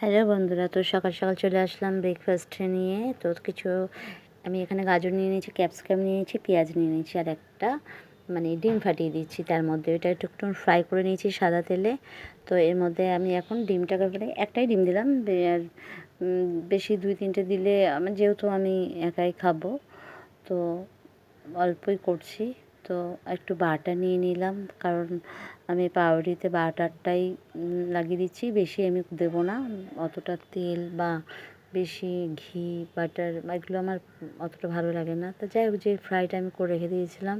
Hello বন্ধুরা, তো সকাল সকাল চলে আসলাম ব্রেকফাস্ট নিয়ে। তো কিছু আমি এখানে গাজর নিয়ে নিয়েছি, ক্যাপসিকাম নিয়ে নিয়েছি, পেঁয়াজ নিয়ে নিয়েছি, আর একটা ডিম ফাটিয়ে দিচ্ছি তার মধ্যে। এটা একটু ফ্রাই করে নিয়েছি সাদা তেলে। তো এর মধ্যে আমি এখন ডিমটাকে একটাই ডিম দিলাম, আর বেশি 2-3টে দিলে আমার, যেহেতু আমি একাই খাবো তো অল্পই করছি। তো একটু বাটার নিয়ে নিলাম, কারণ আমি পাউরুটিতে বাটারটাই লাগিয়ে দিচ্ছি, বেশি আমি দেবো না। অতটা তেল বা বেশি ঘি, বাটার এগুলো আমার অতটা ভালো লাগে না। তো যাই হোক, যে ফ্রাইটা আমি করে রেখে দিয়েছিলাম,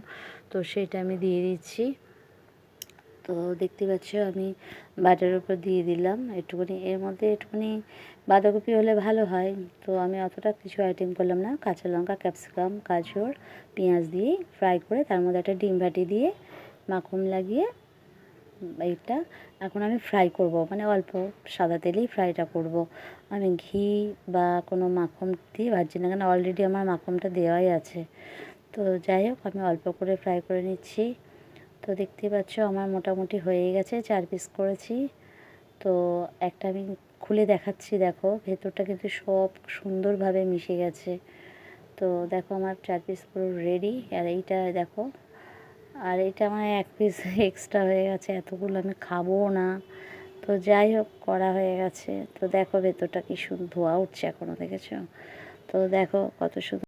তো সেটা আমি দিয়ে দিচ্ছি। তো দেখতে পাচ্ছ আমি বাটার উপর দিয়ে দিলাম একটুখানি, এর মধ্যে একটুখানি বাঁধাকপি হলে ভালো হয়। তো আমি অতটা কিছু আইটেম করলাম না, কাঁচা লঙ্কা, ক্যাপসিকাম, গাজর, পেঁয়াজ দিয়ে ফ্রাই করে তার মধ্যে একটা ডিম ভাটি দিয়ে মাখন লাগিয়ে এইটা এখন আমি ফ্রাই করব, অল্প সাদা তেলেই ফ্রাইটা করব। আমি ঘি বা কোনো মাখন দিয়ে ভাজছি না, কেন অলরেডি আমার মাখনটা দেওয়াই আছে। তো যাই হোক, আমি অল্প করে ফ্রাই করে নিচ্ছি। তো দেখতেই পাচ্ছ আমার মোটামুটি হয়ে গেছে, 4 পিস করেছি। তো একটা আমি খুলে দেখাচ্ছি, দেখো ভেতরটা কিন্তু সব সুন্দরভাবে মিশে গেছে। তো দেখো আমার 4 পিস পুরো রেডি। আর এইটা দেখো, আর এটা আমার 1 পিস এক্সট্রা হয়ে গেছে, এতগুলো আমি খাবো না। তো যাই হোক, করা হয়ে গেছে। তো দেখো ভেতরটা কি সুন্দর ধোয়া উঠছে এখনও, দেখেছো? তো দেখো কত সুন্দর।